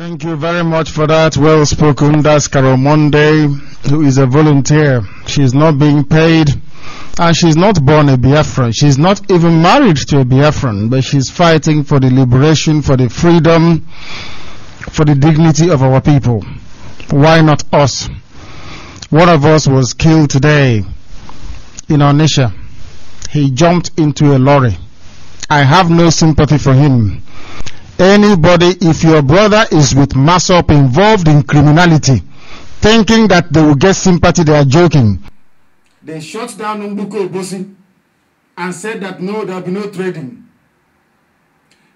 Thank you very much for that. Well spoken. That's Carol Monday, who is a volunteer. She's not being paid, and she's not born a Biafran. She's not even married to a Biafran, but she's fighting for the liberation, for the freedom, for the dignity of our people. Why not us? One of us was killed today in Onisha. He jumped into a lorry. I have no sympathy for him. Anybody, if your brother is with Massop involved in criminality, thinking that they will get sympathy, they are joking. They shut down Umbuko Obosi and said that no, there will be no trading.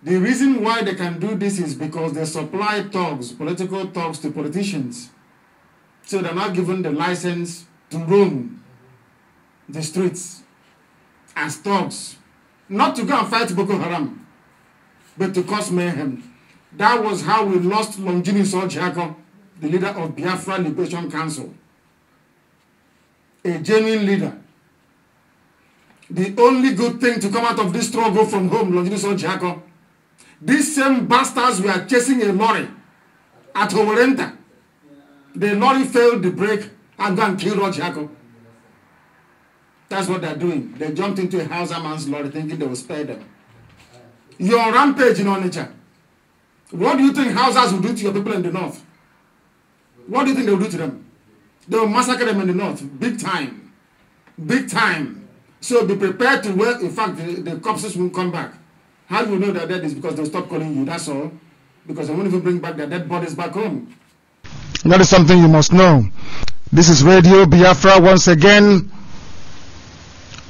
The reason why they can do this is because they supply thugs, political thugs, to politicians. So they're not given the license to roam the streets as thugs. Not to go and fight Boko Haram, but to cause mayhem. That was how we lost Longini Soldiago, the leader of Biafra Liberation Council. A genuine leader. The only good thing to come out of this struggle from home, Longini Soldiago, these same bastards were chasing a lorry at Howarenta. The lorry failed the brake and go and kill Rojaco. That's what they're doing. They jumped into a Hausa man's lorry thinking they will spare them. You're on rampage in Onitsha. What do you think Hausas will do to your people in the north? What do you think they will do to them? They will massacre them in the north. Big time. Big time. So be prepared to wait. In fact, the corpses won't come back. How do you know they're dead? Is because they'll stop calling you. That's all. Because they won't even bring back their dead bodies back home. That is something you must know. This is Radio Biafra once again.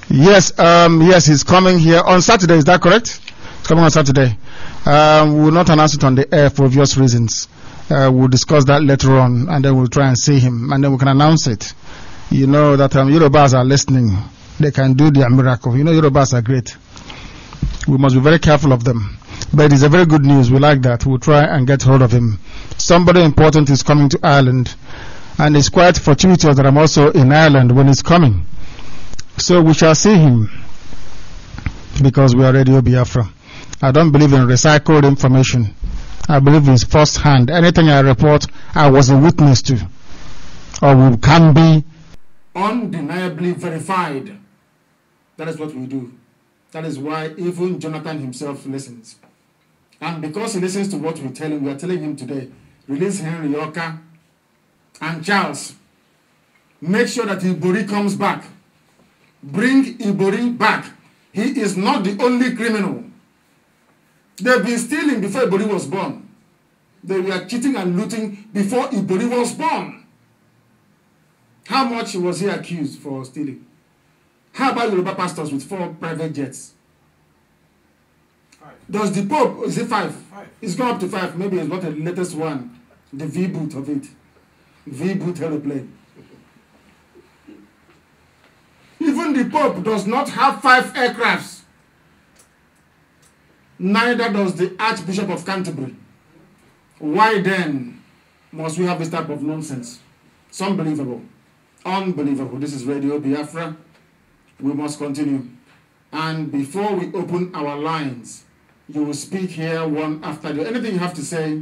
Yes, yes, he's coming here on Saturday. Is that correct? It's coming on Saturday. We will not announce it on the air for obvious reasons. We'll discuss that later on, and then we'll try and see him, and then we can announce it. You know that Yorubas are listening. They can do their miracle. You know Yorubas are great. We must be very careful of them. But it's a very good news. We like that. We'll try and get hold of him. Somebody important is coming to Ireland, and it's quite fortuitous that I'm also in Ireland when he's coming. So we shall see him, because we are Radio Biafra. I don't believe in recycled information. I believe in first hand. Anything I report, I was a witness to, or can be undeniably verified. That is what we do. That is why even Jonathan himself listens. And because he listens to what we tell him, we are telling him today, release Henry Yoka and Charles. Make sure that Ibori comes back. Bring Ibori back. He is not the only criminal. They've been stealing before Ibori was born. They were cheating and looting before Ibori was born. How much was he accused for stealing? How about Yoruba pastors with 4 private jets? 5. Does the Pope, is it 5? 5. It's gone up to 5. Maybe it's not the latest one. The V-boot of it. V-boot aeroplane. Even the Pope does not have 5 aircrafts. Neither does the Archbishop of Canterbury. Why then must we have this type of nonsense? It's unbelievable. Unbelievable. This is Radio Biafra. We must continue. And before we open our lines, you will speak here one after the other. Anything you have to say,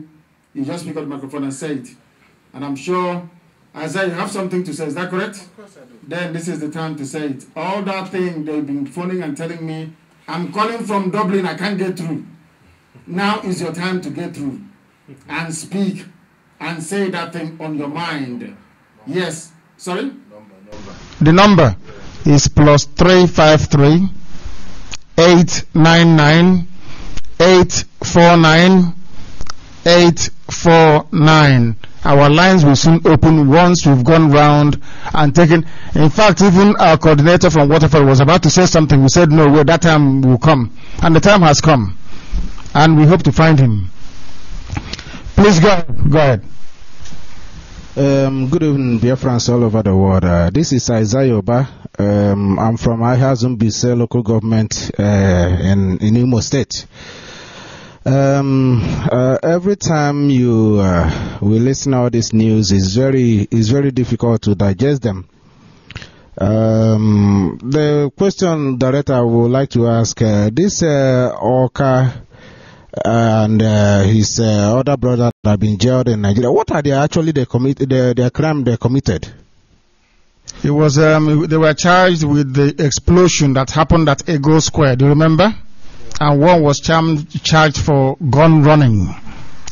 you just pick up the microphone and say it. And I'm sure, Isaiah, you have something to say. Is that correct? Of course I do. Then this is the time to say it. All that thing they've been phoning and telling me, I'm calling from Dublin, I can't get through. Now is your time to get through and speak and say that thing on your mind. Yes. Sorry? The number is +353 899 849 849. Our lines will soon open once we've gone round and taken. In fact, even our coordinator from Waterford was about to say something. We said no, wait, that time will come. And the time has come. And we hope to find him. Please go ahead. Good evening, dear friends all over the world. This is Isaiah Oba. I'm from Ahazumbise local government in Imo State. Every time we listen to all this news, it's very difficult to digest them. The question that I would like to ask, this Orca and his other brother that have been jailed in Nigeria. What are they actually the crime they committed? It was they were charged with the explosion that happened at Ego Square. Do you remember? And one was charged for gun running.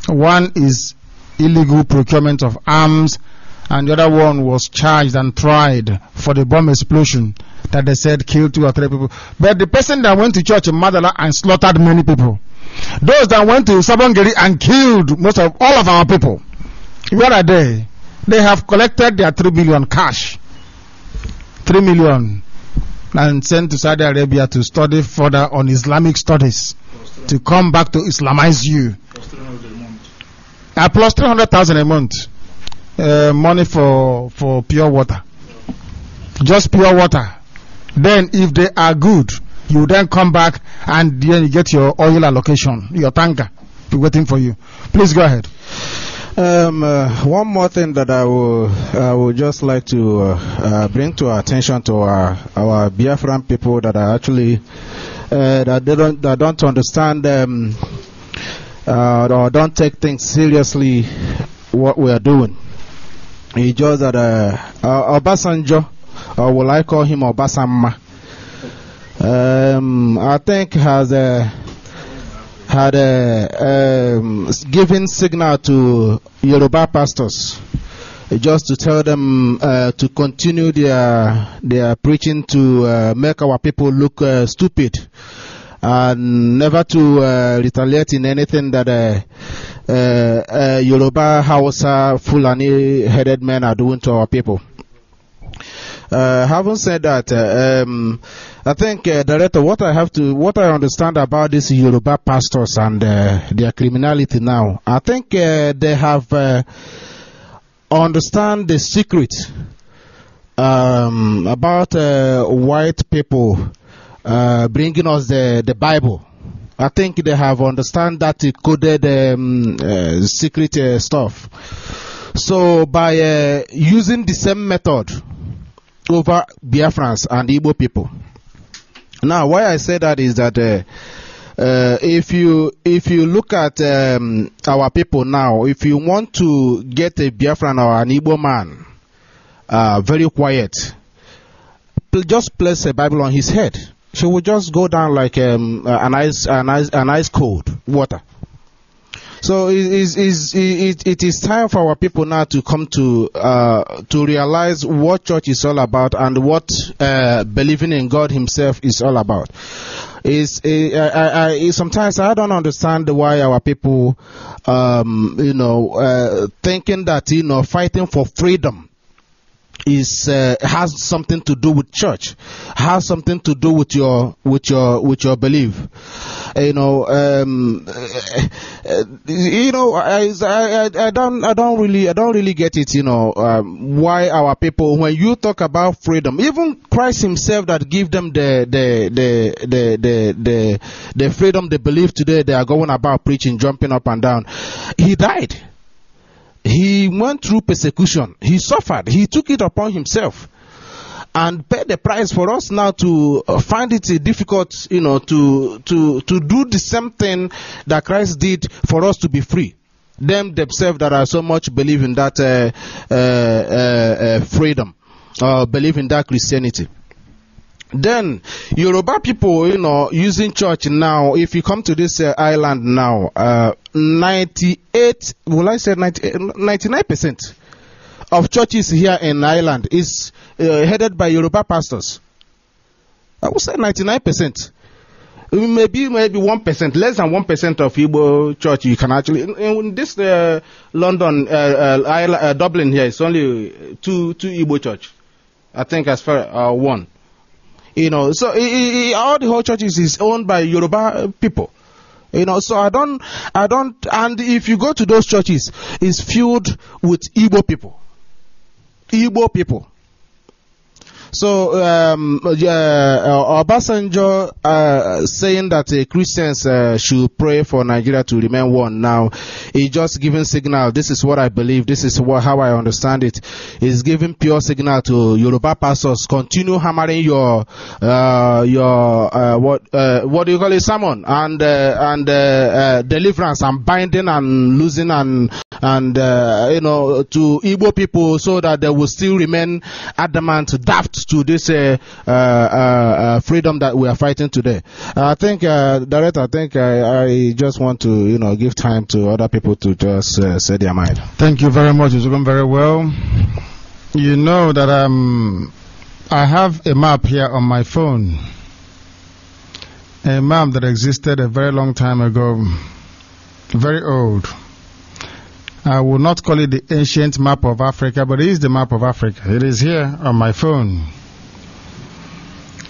One is illegal procurement of arms, and the other one was charged and tried for the bomb explosion that they said killed 2 or 3 people. But the person that went to church in Madala and slaughtered many people, those that went to Sabongeri and killed all of our people, where are they? They have collected their 3 billion cash, 3 million, and sent to Saudi Arabia to study further on Islamic studies, to come back to Islamize you. Plus 300,000 a month. Money for pure water, just pure water. Then if they are good, you then come back and then you get your oil allocation, your tanker be waiting for you. Please go ahead. One more thing that I would just like to bring to our attention to our Biafran people that are actually that don't understand or don't take things seriously what we are doing. It's just that Obasanjo, or will I call him Obasanma, I think has had given signal to Yoruba pastors just to tell them to continue their preaching to make our people look stupid, and never to retaliate in anything that Yoruba, Hausa, Fulani headed men are doing to our people. Having said that, I think, Director, what I understand about these Yoruba pastors and their criminality now, I think they have understand the secret about white people bringing us the Bible. I think they have understand that coded secret stuff. So by using the same method over Biafrans and Igbo people. Now, why I say that is that if you look at our people now, if you want to get a Biafran or an Igbo man very quiet, just place a Bible on his head. She will just go down like an ice cold water. So it is time for our people now to come to realize what church is all about and what believing in God Himself is all about. Sometimes I don't understand why our people, thinking that fighting for freedom has something to do with church, has something to do with your belief. I don't really get it. Why our people, when you talk about freedom, even Christ Himself that give them the freedom they believe today, they are going about preaching, jumping up and down. He died. He went through persecution. He suffered. He took it upon himself and paid the price for us now to find it difficult, to do the same thing that Christ did for us to be free. Them themselves that are so much believe in that freedom, believe in that Christianity. Then Yoruba people, using church now. If you come to this island now, 99% of churches here in Ireland is headed by Yoruba pastors. I would say 99%. Maybe 1%, less than 1% of Igbo church you can actually. In this London, Dublin here, it's only two Igbo church. I think as far one. So all the whole churches is owned by Yoruba people. So I don't, and if you go to those churches, it's filled with Igbo people. So Obasanjo saying that Christians should pray for Nigeria to remain one now is just giving signal. This is what I believe. This is how I understand it. Is giving pure signal to Yoruba pastors. Continue hammering your what do you call it, sermon and deliverance and binding and losing and to Igbo people, so that they will still remain adamant, daft to this freedom that we are fighting today. I think, Director, I just want to give time to other people to just say their mind. Thank you very much. It's going very well. You know that I have a map here on my phone, a map that existed a very long time ago, very old. I will not call it the ancient map of Africa, but it is the map of Africa. It is here on my phone.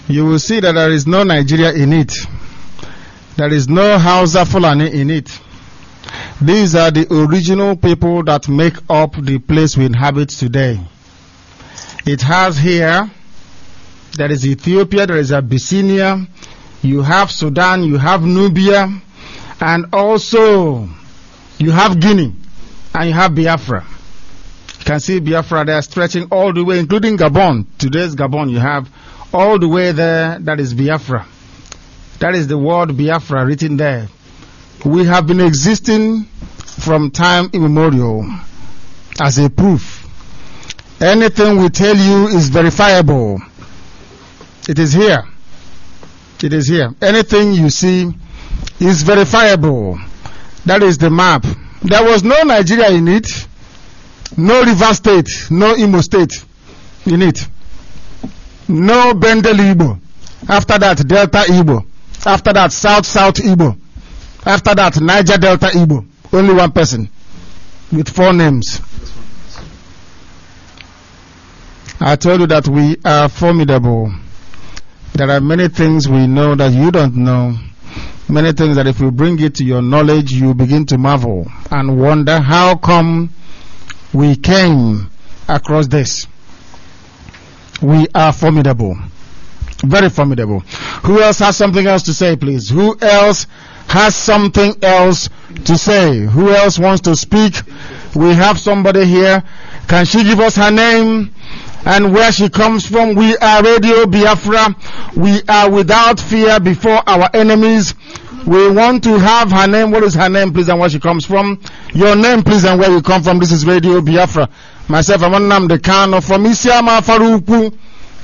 You will see that there is no Nigeria in it. There is no Hausa Fulani in it. These are the original people that make up the place we inhabit today. It has here, there is Ethiopia, there is Abyssinia, you have Sudan, you have Nubia, and also you have Guinea, and you have Biafra. You can see Biafra there stretching all the way, including Gabon. Today's Gabon, you have all the way there, that is Biafra. That is the word Biafra written there. We have been existing from time immemorial as a proof. Anything we tell you is verifiable. It is here. It is here. Anything you see is verifiable. That is the map. There was no Nigeria in it, no River State, no Imo State in it, no Bendel Igbo. After that, Delta Igbo. After that, South Igbo. After that, Niger Delta Igbo. Only one person with 4 names. I told you that we are formidable. There are many things we know that you don't know. Many things that if we bring it to your knowledge, you begin to marvel and wonder how come we came across this. We are formidable. Very formidable. Who else has something else to say, please? Who else has something else to say? Who else wants to speak? We have somebody here. Can she give us her name and where she comes from? We are Radio Biafra. We are without fear before our enemies. We want to have her name. What is her name, please, and where she comes from? Your name, please, and where you come from. This is Radio Biafra. Myself, I'm Nnamdi Kano from Isiama Faruku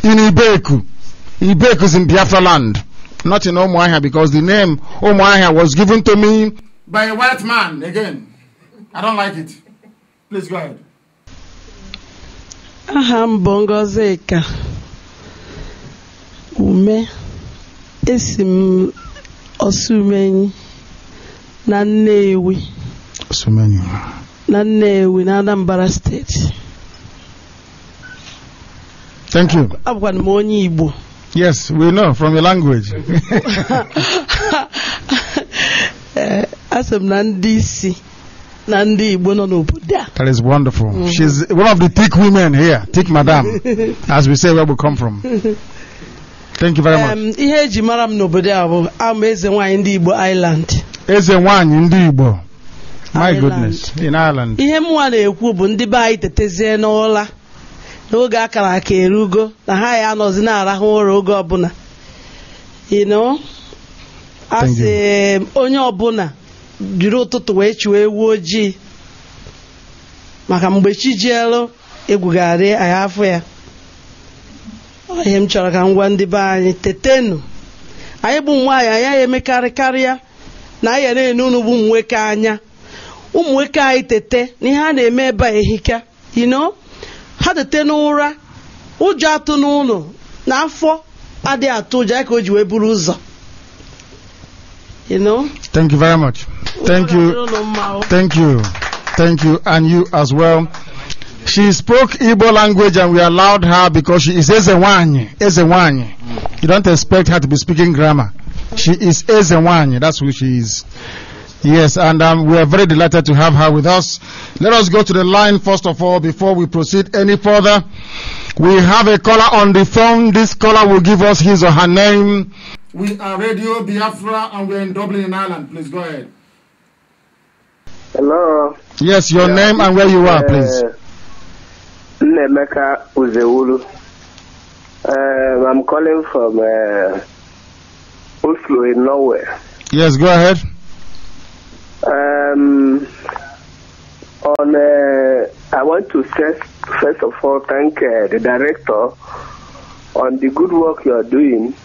in Ibeku. Ibeku is in Biafra land, not in Omoahia, because the name Omoahia was given to me by a white man again. I don't like it. Please go ahead. Aham Bongozeka Ume Esim Osumenyi na Nnewi. Osumenyi na Nnewi na Anambra State. Thank you. Abwan m onye Igbo. Yes, we know from your language. Asem na ndị isi na ndị Igbo nọ n'obodo a. That is wonderful. She's one of the thick women here, thick madam, as we say where we come from. Thank you very much. Ihe eji mara m n'obodo a bụ ama eze nwanyị ndị Igbo Island. Eze nwanyị ndị Igbo. My goodness, in Ireland. Ihe mwa na-ekwu bụ ndị be anyị tetezie n'ụla n'oge akara aka erugo na ha ya anọzi na-arahụ ụra oge ọbụla. Asị onye ọbụla jiri ụtụtụ wee chụọ ewu ojii maka mgbe chi jielu egwugharị anyị afọ ya. Ihe m chọrọ ka m gwa ndị be anyị, tetenu. Anyị bụ nwaanyị anyị ya emekarị karịa na anyị na-ene unu bụ nwoke anya. Ụmụ nwoke anyị tete n'ihe a na-eme ebe a ehika, ha tete n'ụra, ụjọ atụ n'ụlọ na afọ adị atụ ụjọ ka o ji wee buru ụzọ. Thank you very much. Thank you. Thank you. Thank you. And you as well. She spoke Igbo language and we allowed her because she is Ezewanyi. Ezewanyi. You don't expect her to be speaking grammar. She is Ezewanyi. That's who she is. Yes, and we are very delighted to have her with us. Let us go to the line first of all before we proceed any further. We have a caller on the phone. This caller will give us his or her name. We are Radio Biafra and we're in Dublin in Ireland. Please go ahead. Hello. Yes, your name and where you are, please. Nemeka Uzewulu. I'm calling from Oslo in Norway. Yes, go ahead. I want to first of all thank the director on the good work you are doing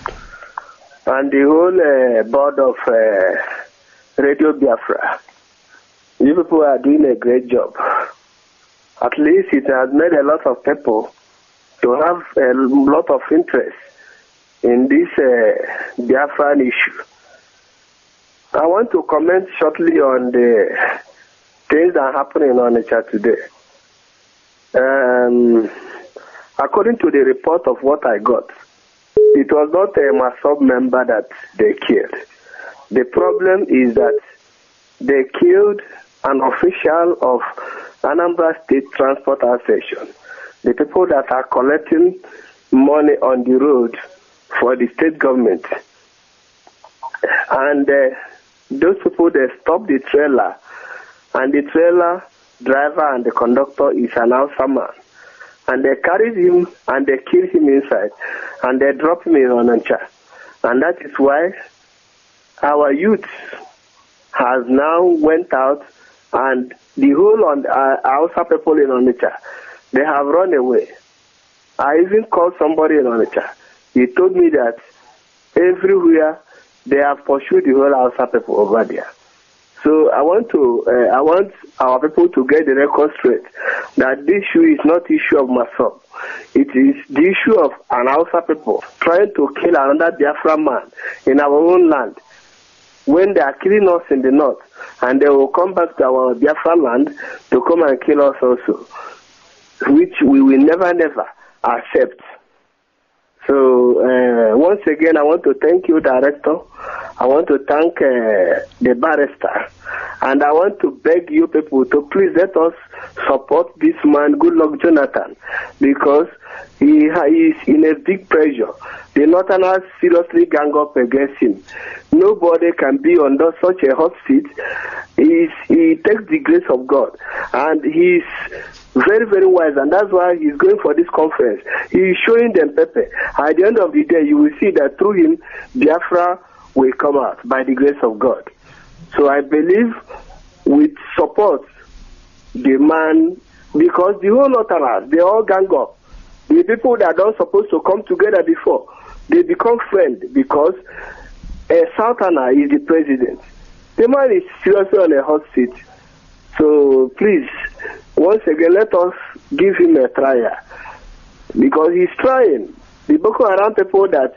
and the whole board of Radio Biafra. You people are doing a great job. At least it has made a lot of people to have a lot of interest in this Biafran issue. I want to comment shortly on the things that are happening in Onitsha today. According to the report of what I got, it was not a Masop member that they killed. The problem is that they killed an official of Anambra State Transport Association, the people that are collecting money on the road for the state government. And those people, they stopped the trailer, and the trailer driver and the conductor is an Hausa man. And they carried him and they killed him inside, and they dropped him in Onitsha. And that is why our youth has now went out, and the whole Hausa people in Onitsha, they have run away. I even called somebody in Onitsha. He told me that everywhere they have pursued the whole Hausa people over there. So I want our people to get the record straight that this issue is not issue of Masop. It is the issue of an Hausa people trying to kill another Biafra man in our own land. When they are killing us in the north, and they will come back to our Biafra land to come and kill us also, which we will never accept. So once again, I want to thank you, Director. I want to thank the barrister. And I want to beg you people to please let us support this man, Goodluck Jonathan, because he is in a big pressure. The Northerners seriously gang up against him. Nobody can be under such a hot seat. He takes the grace of God, and he's very, very wise, and that's why he's going for this conference. He's showing them Pepe. At the end of the day, you will see that through him, Biafra will come out by the grace of God. So I believe with support, the man, because the whole Northerners, they all gang up. The people that are not supposed to come together before, they become friends because a Southerner is the president. The man is seriously on a hot seat. So please, once again, let us give him a trial, because he's trying. The Boko Haram people that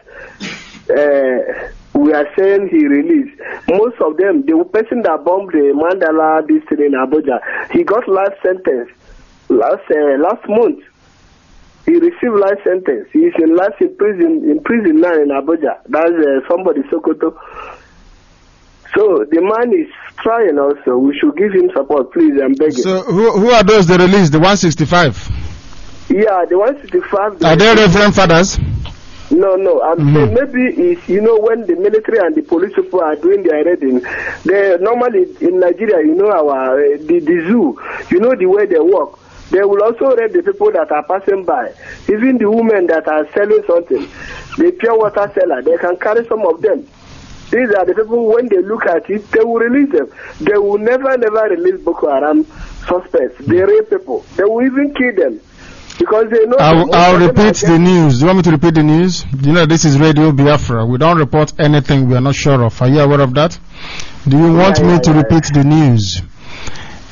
we are saying he released, most of them, the person that bombed the Mandala district in Abuja, he got life sentence last month. He received life sentence. He is in prison now in Abuja. That's somebody Sokoto. So the man is trying also. We should give him support, please. I'm begging. So who are those they released? The 165? Yeah, the 165. Are they Reverend Fathers? No. I'm saying maybe it's, when the military and the police people are doing their raiding, they normally in Nigeria, our the zoo, the way they work. They will also raid the people that are passing by. Even the women that are selling something, the pure water seller, they can carry some of them. These are the people, when they look at it, they will release them. They will never release Boko Haram suspects. They rape people. They will even kill them. Because they know... I'll repeat the news. Do you want me to repeat the news? This is Radio Biafra. We don't report anything we are not sure of. Are you aware of that? Do you want me to repeat the news?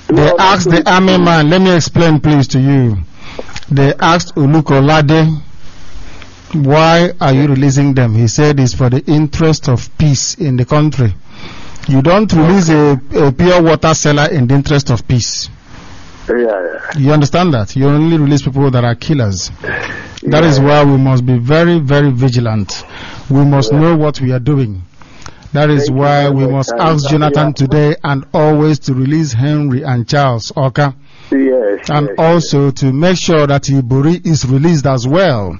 They asked the army man, let me explain please to you. They asked Olukolade, why are you releasing them? He said it's for the interest of peace in the country. You don't release a pure water seller in the interest of peace. Yeah. You understand that? You only release people that are killers. That is why we must be very, very vigilant. We must know what we are doing. That is Thank you why very we much, must and ask Jonathan yeah. today and always to release Henry and Charles, okay? Yes. And yes, also to make sure that Iburi is released as well.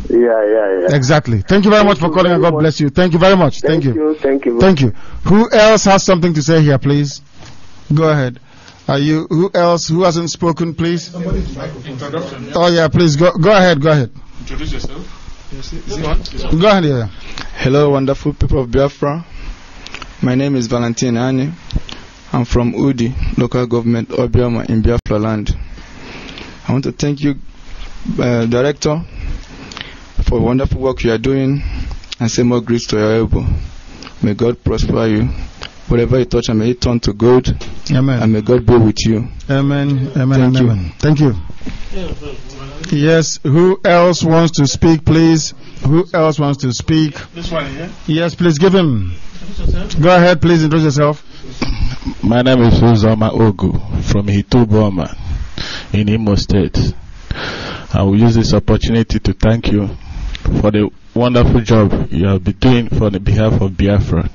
Yeah. Exactly. Thank you very much for calling, and God bless you. Thank you very much. Thank you. Thank you. Thank you. Who else has something to say here, please? Go ahead. Who else? Who hasn't spoken, please? Oh yeah, please go ahead. Introduce yourself. Go ahead. Yeah. Hello, wonderful people of Biafra. My name is Valentine Ani. I'm from Udi, local government, Obioma, in Biafra land. I want to thank you, Director, for wonderful work you are doing, and say more grace to your elbow. May God prosper you. Whatever you touch, and may it turn to gold. Amen. And may God be with you. Amen. Thank you. Thank you. Yes. Who else wants to speak, please? Who else wants to speak? This one here. Yes, please give him. Go ahead, please introduce yourself. My name is Uzoma Ogu from Hituboma in Imo State. I will use this opportunity to thank you for the wonderful job you have been doing for the behalf of Biafra.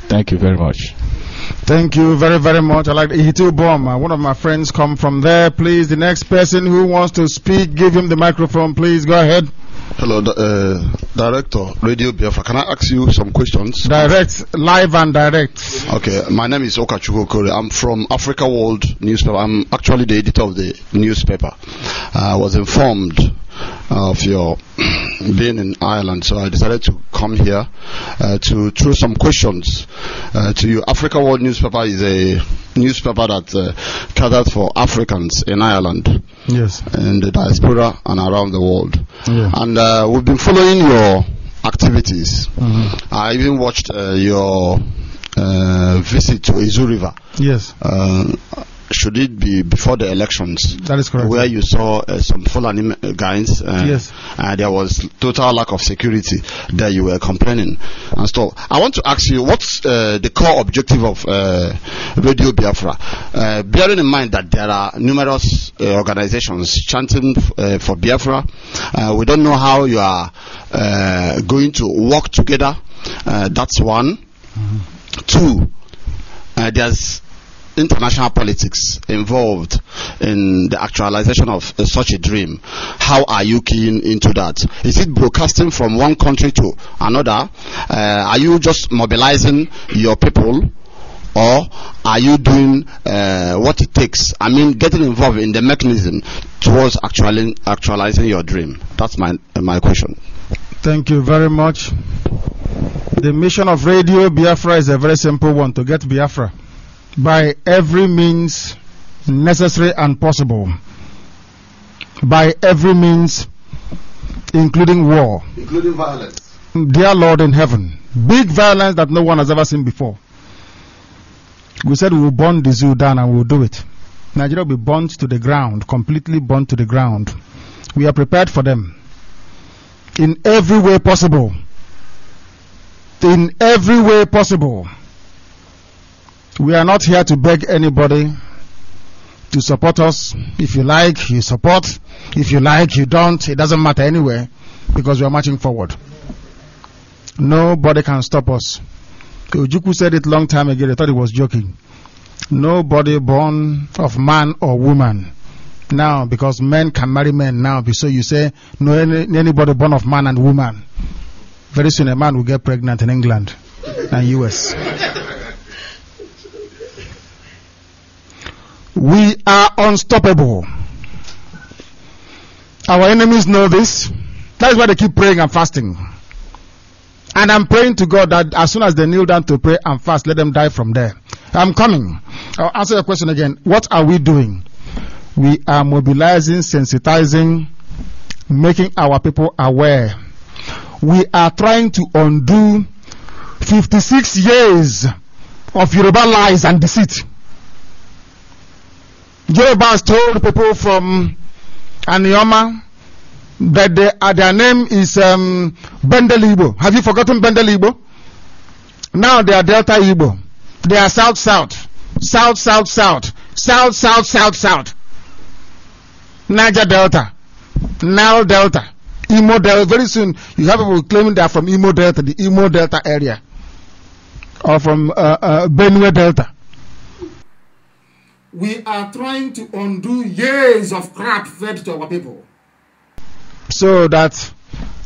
Thank you very much. Thank you very, very much. I like Hituboma. One of my friends come from there. Please, the next person who wants to speak, give him the microphone, please. Go ahead. Hello, Director, Radio Biafra. Can I ask you some questions? Direct, live and direct. Okay, my name is Okachuko Kore. I'm from Africa World newspaper. I'm actually the editor of the newspaper. I was informed of your being in Ireland, so I decided to come here to throw some questions to you. Africa World newspaper is a newspaper that gathered for Africans in Ireland, yes, in the diaspora and around the world. Yeah. And we've been following your activities. Mm-hmm. I even watched your visit to Izu River. Yes. Should it be before the elections? That is correct. Where you saw some Fulani guys. Yes. There was total lack of security there. You were complaining and stuff. I want to ask you, what's the core objective of Radio Biafra? Bearing in mind that there are numerous organizations chanting for Biafra, we don't know how you are going to work together. That's one. Mm-hmm. Two, there's international politics involved in the actualization of such a dream. How are you keying into that? Is it broadcasting from one country to another? Are you just mobilizing your people, or are you doing what it takes? I mean, getting involved in the mechanism towards actualizing your dream. That's my question. Thank you very much. The mission of Radio Biafra is a very simple one: to get Biafra by every means necessary and possible. By every means, including war. Including violence. Dear Lord in heaven, big violence that no one has ever seen before. We said we will burn the zoo down, and we will do it. Nigeria will be burnt to the ground, completely burnt to the ground. We are prepared for them in every way possible. In every way possible. We are not here to beg anybody to support us. If you like, you support. If you like, you don't. It doesn't matter anyway, because we are marching forward. Nobody can stop us. Ojukwu said it long time ago. They thought he was joking. Nobody born of man or woman. Now, because men can marry men now, so you say, no, anybody born of man and woman. Very soon a man will get pregnant in England and US. We are unstoppable. Our enemies know this. That is why they keep praying and fasting. And I'm praying to God that as soon as they kneel down to pray and fast, let them die from there. I'm coming. I'll answer your question again. What are we doing? We are mobilizing, sensitizing, making our people aware. We are trying to undo 56 years of Yoruba lies and deceit. Yorubas told people from Anioma that their name is Bendel Igbo. Have you forgotten Bendel Igbo? Now they are Delta Igbo. They are South. Niger Delta. Nile Delta. Imo Delta. Very soon you have people claiming they are from Imo Delta, the Imo Delta area. or from Benue Delta. We are trying to undo years of crap fed to our people. So that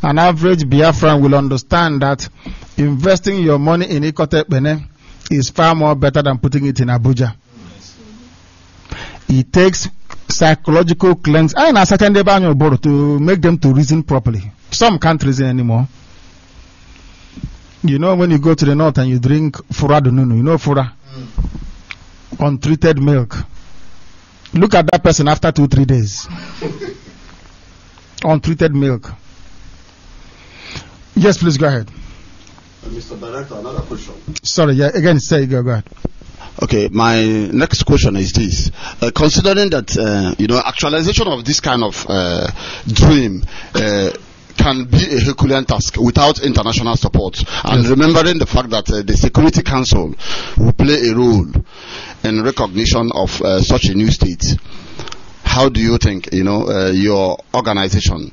an average Biafran will understand that investing your money in Ikote Bene is far more better than putting it in Abuja. It takes psychological cleanse to make them to reason properly. Some can't reason anymore. You know, when you go to the north and you drink fura dununu, you know fura? Untreated milk. Look at that person after 2-3 days. Untreated milk. Yes, please go ahead. Mr. Director, another question. Sorry, yeah, again, go ahead. Okay, my next question is this. Considering that, actualization of this kind of dream can be a Herculean task without international support, and remembering the fact that the Security Council will play a role in recognition of such a new state, how do you think, your organization,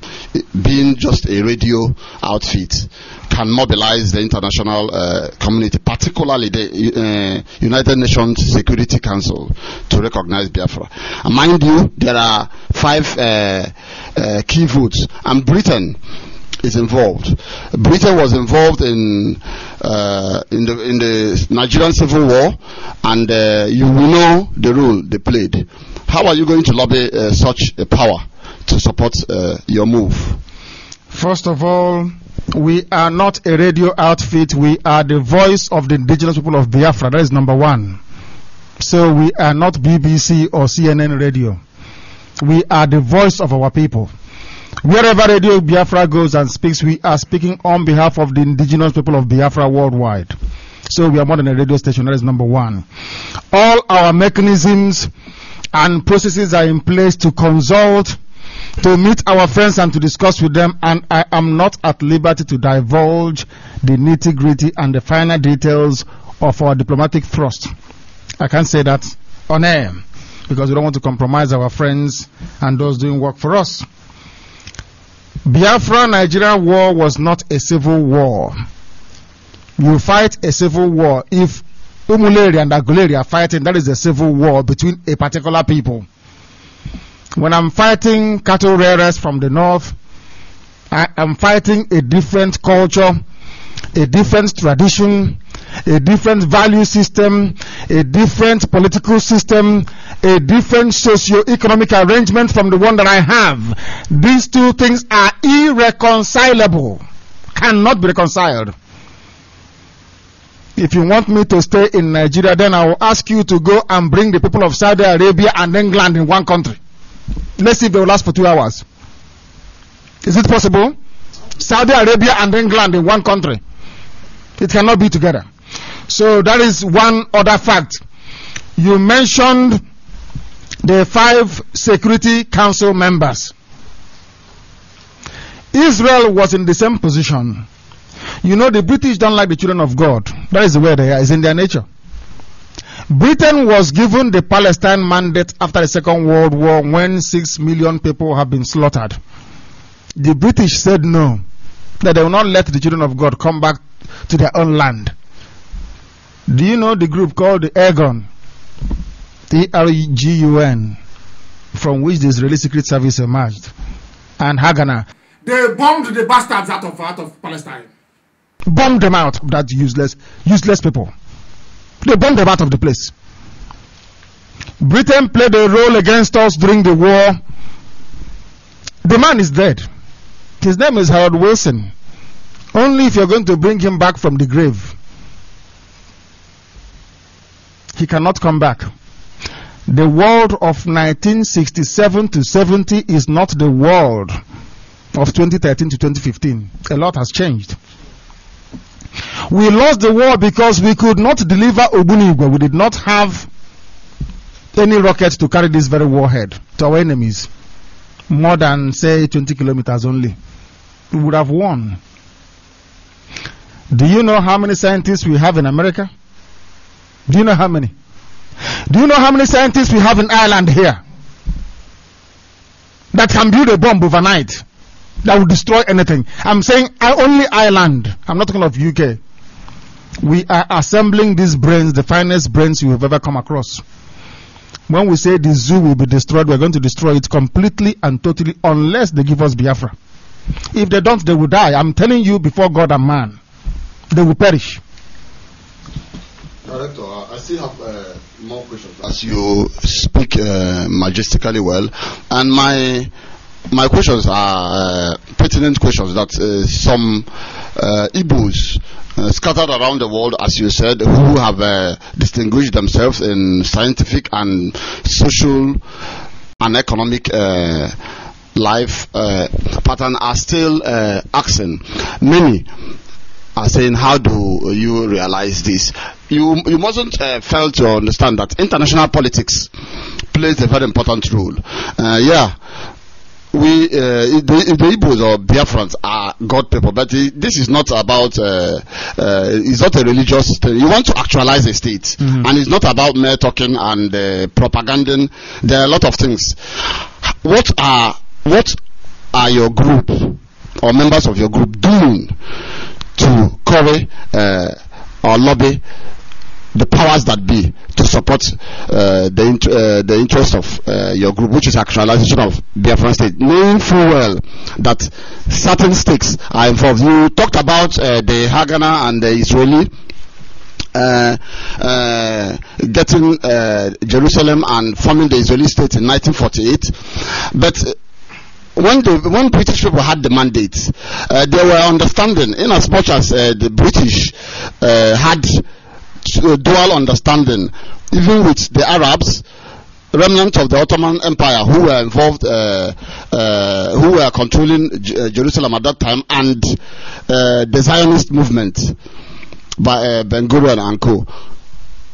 being just a radio outfit, can mobilize the international community, particularly the United Nations Security Council, to recognize Biafra? And mind you, there are 5 key votes, and Britain is involved. Britain was involved in the Nigerian Civil War, and you will know the role they played. How are you going to lobby such a power to support your move? First of all, we are not a radio outfit. We are the voice of the indigenous people of Biafra. That is number one. So we are not BBC or CNN radio. We are the voice of our people. Wherever Radio Biafra goes and speaks, we are speaking on behalf of the indigenous people of Biafra worldwide. So we are more than a radio station. That is number one. All our mechanisms and processes are in place to consult, to meet our friends and to discuss with them, and I am not at liberty to divulge the nitty-gritty and the finer details of our diplomatic thrust. I can't say that on air because we don't want to compromise our friends and those doing work for us. Biafra-Nigeria war was not a civil war. You fight a civil war. If Umuleri and Aguleri are fighting, that is a civil war between a particular people. When I'm fighting cattle rearers from the north, I am fighting a different culture, a different tradition, a different value system, a different political system, a different socio-economic arrangement from the one that I have. These two things are irreconcilable, cannot be reconciled. If you want me to stay in Nigeria, then I will ask you to go and bring the people of Saudi Arabia and England in one country. Let's see if they will last for 2 hours. Is it possible? Saudi Arabia and England in one country. It cannot be together. So that is one other fact. You mentioned the 5 Security Council members. Israel was in the same position. You know, the British don't like the children of God. That is the way they are. It's in their nature. Britain was given the Palestine mandate after the Second World War when 6 million people have been slaughtered. The British said no, that they will not let the children of God come back to their own land. Do you know the group called the Ergun? Ergun, from which the Israeli Secret Service emerged, and Haganah? They bombed the bastards out of Palestine. Bombed them out, that useless people. They bombed them out of the place. Britain played a role against us during the war. The man is dead. His name is Harold Wilson. Only if you're going to bring him back from the grave. He cannot come back. The world of 1967 to 70 is not the world of 2013 to 2015. A lot has changed. We lost the war because we could not deliver Ogbunigwe. We did not have any rockets to carry this very warhead to our enemies. More than, say, 20 kilometers only. We would have won. Do you know how many scientists we have in America? Do you know how many? Do you know how many scientists we have in Ireland here? That can build a bomb overnight that will destroy anything. I'm saying only Ireland. I'm not talking of UK. We are assembling these brains, the finest brains you have ever come across. When we say the zoo will be destroyed, we're going to destroy it completely and totally unless they give us Biafra. If they don't, they will die. I'm telling you before God and man. They will perish. Director, I still have more questions as you speak majestically well. And my questions are pertinent questions that some Igbos scattered around the world, as you said, who have distinguished themselves in scientific and social and economic life pattern are still asking. Many are saying, how do you realize this? You mustn't fail to understand that international politics plays a very important role. The Igbos or Biafrans are God people, but this is not about it's not a religious thing. You want to actualize a state, and it's not about mere talking and propaganding. There are a lot of things. What are your group or members of your group doing to curry or lobby the powers that be to support the interest of your group, which is actualization of Biafran state, knowing full well that certain stakes are involved? You talked about the Haganah and the Israeli getting Jerusalem and forming the Israeli state in 1948, but when British people had the mandate, they were understanding, in as much as the British had dual understanding, even with the Arabs, remnant of the Ottoman Empire, who were involved, who were controlling Jerusalem at that time, and the Zionist movement by Ben Gurion and co.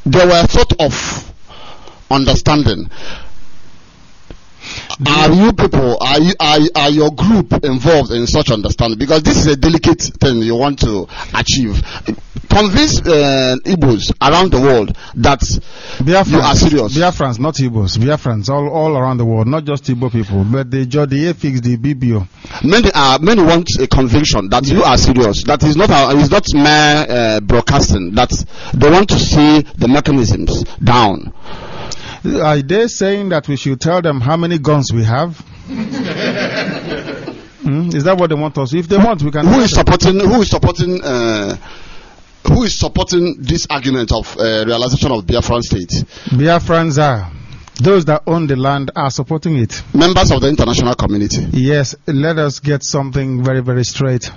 There were sort of understanding. Are you people, are your group involved in such understanding? Because this is a delicate thing you want to achieve. Convince Igbos around the world that you are serious. Biafrans, not Igbos. Biafrans all around the world, not just Igbo people, but the AFX, the BBO. Many want a conviction that you are serious. That is not mere broadcasting. That they want to see the mechanisms down. Are they saying that we should tell them how many guns we have? Is that what they want us? If they want, we can. Who is supporting this argument of realization of Biafran state? Biafrans are. Those that own the land are supporting it. Members of the international community. Yes, let us get something very, very straight.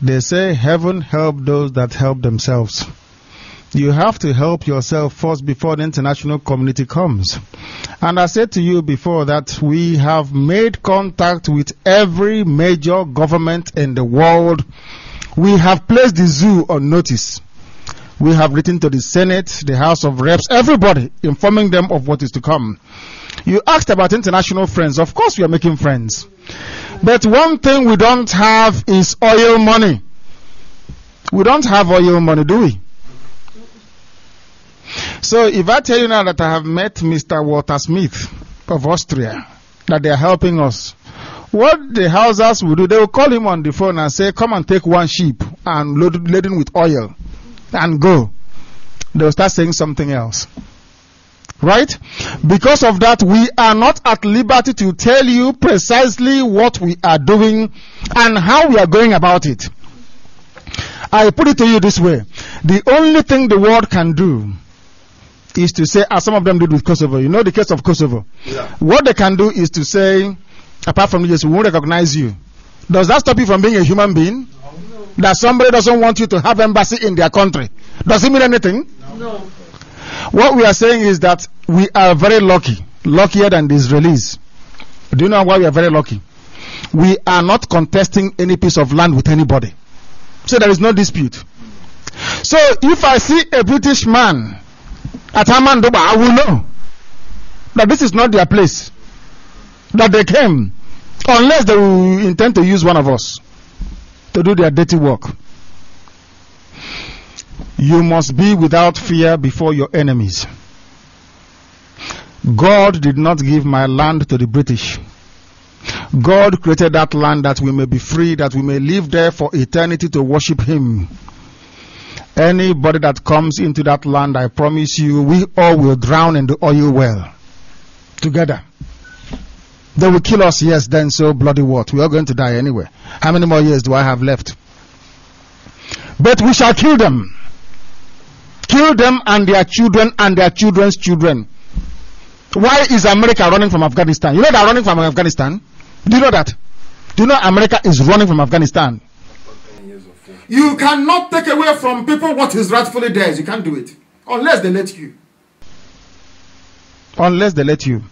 They say heaven help those that help themselves. You have to help yourself first before the international community comes. And I said to you before that we have made contact with every major government in the world. We have placed the zoo on notice. We have written to the Senate, the House of Reps, everybody, informing them of what is to come. You asked about international friends. Of course we are making friends. But one thing we don't have is oil money. We don't have oil money, do we? So if I tell you now that I have met Mr. Walter Smith of Austria, that they are helping us, what the Hausas will do, they will call him on the phone and say, come and take one ship and laden with oil and go. They will start saying something else. Right? Because of that, we are not at liberty to tell you precisely what we are doing and how we are going about it. I put it to you this way. The only thing the world can do is to say, as some of them did with Kosovo. You know the case of Kosovo. Yeah. What they can do is to say, apart from this, we won't recognize you. Does that stop you from being a human being? No. That somebody doesn't want you to have embassy in their country? Does it mean anything? No. What we are saying is that we are very lucky, luckier than the Israelis. Do you know why we are very lucky? We are not contesting any piece of land with anybody. So there is no dispute. So if I see a British man at Amandoba, I will know that this is not their place, that they came, unless they will intend to use one of us to do their dirty work. You must be without fear before your enemies. God did not give my land to the British. God created that land that we may be free, that we may live there for eternity to worship Him. Anybody that comes into that land, I promise you, we all will drown in the oil well together. They will kill us, yes, then so bloody what? We are going to die anyway. How many more years do I have left? But we shall kill them. Kill them and their children and their children's children. Why is America running from Afghanistan? You know they're running from Afghanistan? Do you know that? Do you know America is running from Afghanistan? You cannot take away from people what is rightfully theirs. You can't do it. Unless they let you. Unless they let you.